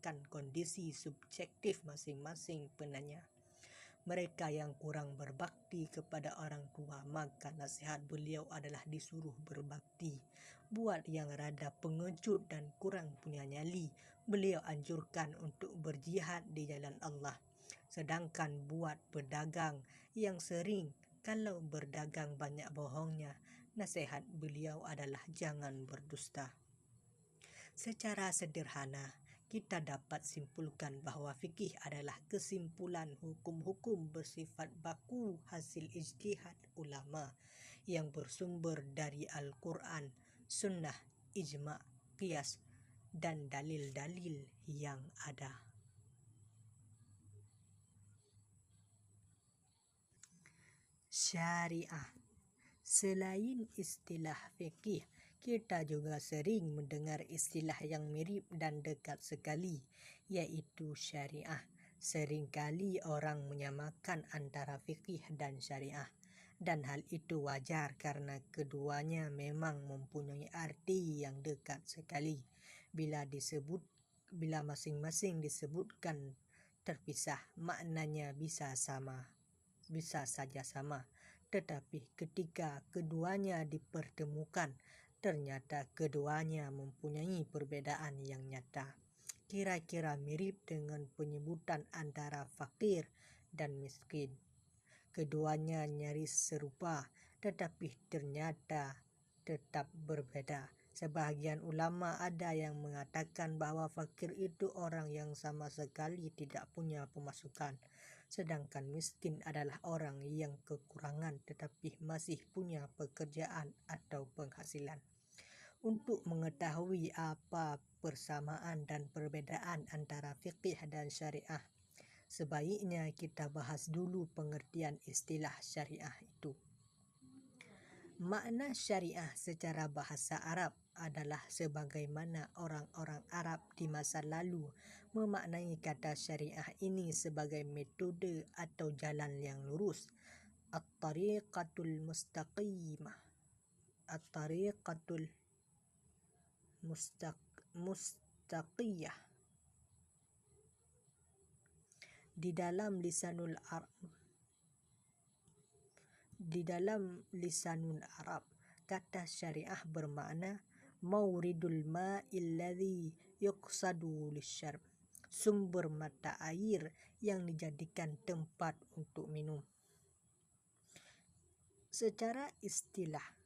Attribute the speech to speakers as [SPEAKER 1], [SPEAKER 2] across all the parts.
[SPEAKER 1] berdasarkan kondisi subjektif masing-masing penanya. Mereka yang kurang berbakti kepada orang tua, maka nasihat beliau adalah disuruh berbakti. Buat yang rada pengecut dan kurang punya nyali, beliau anjurkan untuk berjihad di jalan Allah. Sedangkan buat pedagang yang sering kalau berdagang banyak bohongnya, nasihat beliau adalah jangan berdusta. Secara sederhana, kita dapat simpulkan bahwa fikih adalah kesimpulan hukum-hukum bersifat baku hasil ijtihad ulama yang bersumber dari Al-Quran, Sunnah, Ijma', Qiyas, dan dalil-dalil yang ada. Syariah. Selain istilah fikih, kita juga sering mendengar istilah yang mirip dan dekat sekali, yaitu syariah. Seringkali orang menyamakan antara fikih dan syariah, dan hal itu wajar karena keduanya memang mempunyai arti yang dekat sekali. Bila masing-masing disebutkan terpisah, maknanya bisa saja sama. Tetapi ketika keduanya dipertemukan, ternyata keduanya mempunyai perbedaan yang nyata. Kira-kira mirip dengan penyebutan antara fakir dan miskin. Keduanya nyaris serupa, tetapi ternyata tetap berbeda. Sebahagian ulama ada yang mengatakan bahwa fakir itu orang yang sama sekali tidak punya pemasukan, sedangkan miskin adalah orang yang kekurangan tetapi masih punya pekerjaan atau penghasilan. Untuk mengetahui apa persamaan dan perbedaan antara fikih dan syariah, sebaiknya kita bahas dulu pengertian istilah syariah itu. Makna syariah secara bahasa Arab adalah sebagaimana orang-orang Arab di masa lalu memaknai kata syariah ini sebagai metode atau jalan yang lurus. At-tariqatul mustaqimah. At-tariqatul mustaqiyah. Di dalam lisanul Arab, kata syariah bermakna mauridul ma'il ladzi yuqsadu lisyarb, sumber mata air yang dijadikan tempat untuk minum. Secara istilah,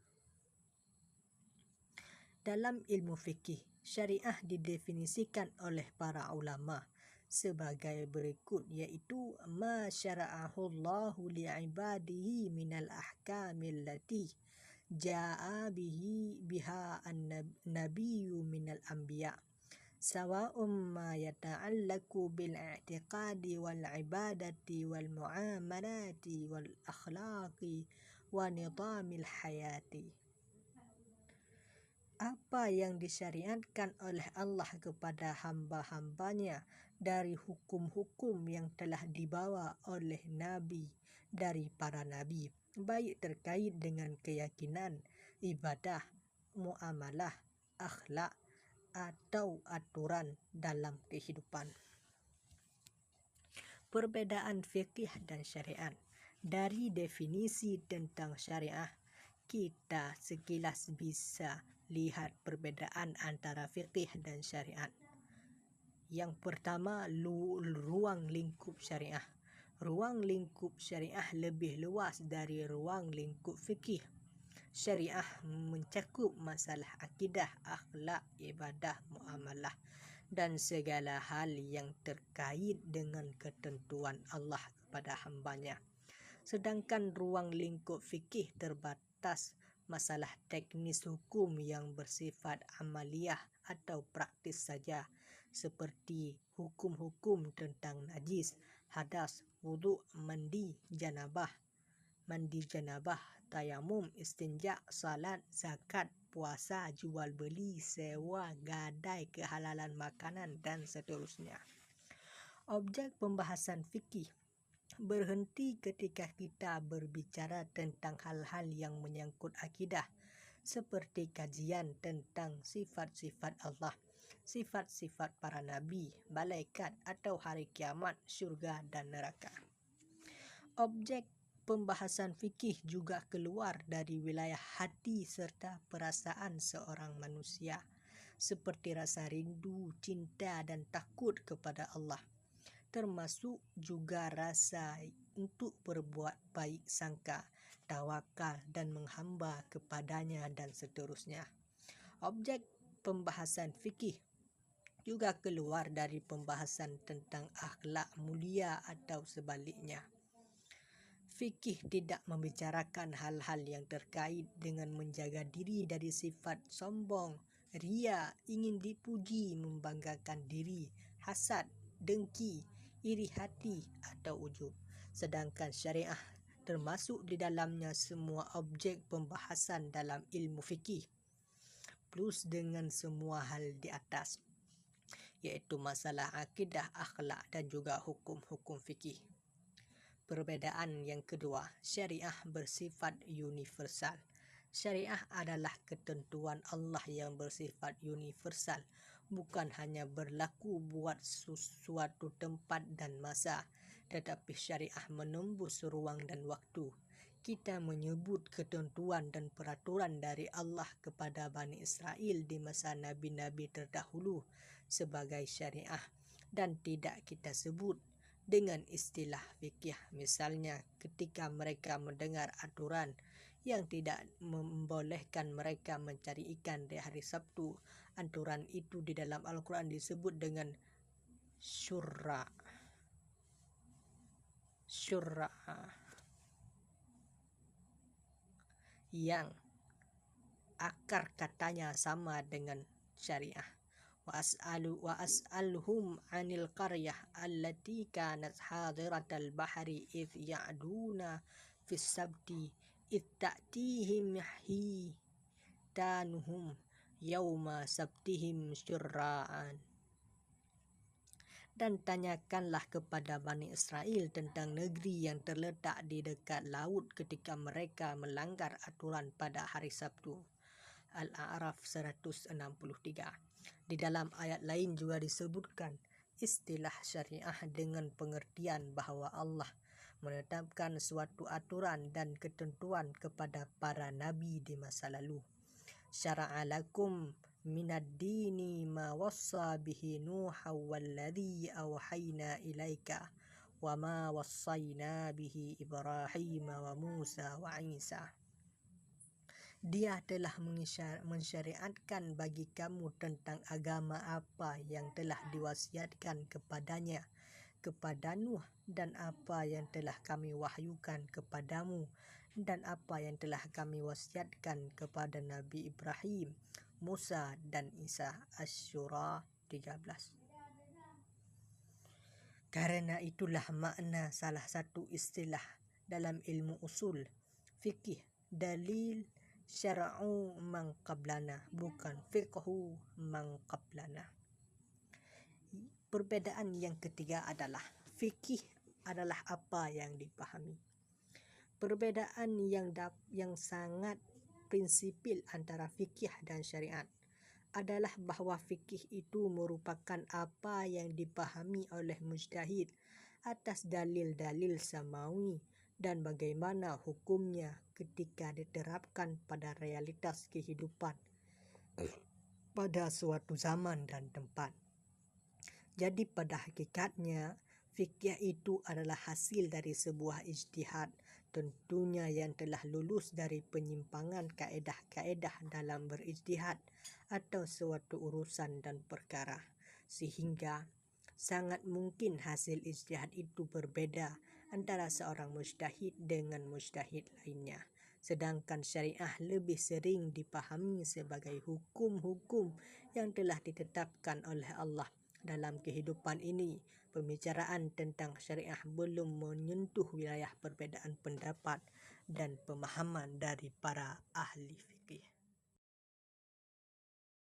[SPEAKER 1] dalam ilmu fikih, syariah didefinisikan oleh para ulama sebagai berikut, yaitu ma syara'ahu Allahu li'ibadihi minal ahkamil lati ja'a biha an-nabiyyu minal anbiya, sawa'um ma yata'allaku bil i'tiqadi wal ibadati wal muamalati wal akhlaqi wa nidamil hayati. Apa yang disyariatkan oleh Allah kepada hamba-hambanya dari hukum-hukum yang telah dibawa oleh Nabi dari para Nabi, baik terkait dengan keyakinan, ibadah, muamalah, akhlak, atau aturan dalam kehidupan. Perbedaan fikih dan syariat. Dari definisi tentang syariah, kita sekilas bisa lihat perbedaan antara fikih dan syariat. Yang pertama, ruang lingkup syariah. Ruang lingkup syariah lebih luas dari ruang lingkup fikih. Syariah mencakup masalah akidah, akhlak, ibadah, muamalah, dan segala hal yang terkait dengan ketentuan Allah kepada hambanya. Sedangkan ruang lingkup fikih terbatas masalah teknis hukum yang bersifat amaliyah atau praktis saja, seperti hukum-hukum tentang najis, hadas, wudhu, mandi janabah, tayamum, istinja, salat, zakat, puasa, jual beli, sewa, gadai, kehalalan makanan, dan seterusnya. Objek pembahasan fikih berhenti ketika kita berbicara tentang hal-hal yang menyangkut akidah, seperti kajian tentang sifat-sifat Allah, sifat-sifat para nabi, malaikat atau hari kiamat, syurga dan neraka. Objek pembahasan fikih juga keluar dari wilayah hati serta perasaan seorang manusia, seperti rasa rindu, cinta dan takut kepada Allah, termasuk juga rasa untuk berbuat baik sangka, tawakal dan menghamba kepadanya dan seterusnya. Objek pembahasan fikih juga keluar dari pembahasan tentang akhlak mulia atau sebaliknya. Fikih tidak membicarakan hal-hal yang terkait dengan menjaga diri dari sifat sombong, ria, ingin dipuji, membanggakan diri, hasad, dengki, iri hati atau ujub. Sedangkan syariah termasuk di dalamnya semua objek pembahasan dalam ilmu fikih, plus dengan semua hal di atas, yaitu masalah akidah, akhlak dan juga hukum-hukum fikih. Perbedaan yang kedua, syariah bersifat universal. Syariah adalah ketentuan Allah yang bersifat universal, bukan hanya berlaku buat suatu tempat dan masa, tetapi syariah menembus ruang dan waktu. Kita menyebut ketentuan dan peraturan dari Allah kepada Bani Israel di masa nabi-nabi terdahulu sebagai syariah, dan tidak kita sebut dengan istilah fikih. Misalnya ketika mereka mendengar aturan yang tidak membolehkan mereka mencari ikan di hari Sabtu, aturan itu di dalam Al-Quran disebut dengan syurra yang akar katanya sama dengan syariah. وأسألهم عن القرية التي كانت حاضرة البحر إذ يعدون في السبت إذ تأتيهم حيتانهم يوم سبتهم شرعا. Dan tanyakanlah kepada Bani Israel tentang negeri yang terletak di dekat laut ketika mereka melanggar aturan pada hari Sabtu. Al-A'raf 163. Di dalam ayat lain juga disebutkan istilah syariah dengan pengertian bahawa Allah menetapkan suatu aturan dan ketentuan kepada para nabi di masa lalu. Syara'a lakum minad dini ma wassa bihi Nuha walladhi awhayna ilaika wa ma wassayna bihi Ibrahim wa Musa wa Isa. Dia telah mensyariatkan bagi kamu tentang agama apa yang telah diwasiatkan kepadanya kepada Nuh, dan apa yang telah kami wahyukan kepadamu, dan apa yang telah kami wasiatkan kepada Nabi Ibrahim, Musa dan Isa. Asy-Syura 13. Karena itulah makna salah satu istilah dalam ilmu usul fikih, dalil syar'u man qablana, bukan fiqhu man qablana. Perbedaan yang ketiga adalah fikih adalah apa yang dipahami. Perbedaan yang sangat prinsipil antara fikih dan syariat adalah bahawa fikih itu merupakan apa yang dipahami oleh mujtahid atas dalil-dalil samawi dan bagaimana hukumnya ketika diterapkan pada realitas kehidupan pada suatu zaman dan tempat. Jadi pada hakikatnya fikih itu adalah hasil dari sebuah ijtihad, tentunya yang telah lulus dari penyimpangan kaedah-kaedah dalam berijtihad atau suatu urusan dan perkara, sehingga sangat mungkin hasil ijtihad itu berbeda antara seorang mujtahid dengan mujtahid lainnya. Sedangkan syariah lebih sering dipahami sebagai hukum-hukum yang telah ditetapkan oleh Allah dalam kehidupan ini. Pembicaraan tentang syariah belum menyentuh wilayah perbedaan pendapat dan pemahaman dari para ahli fikih.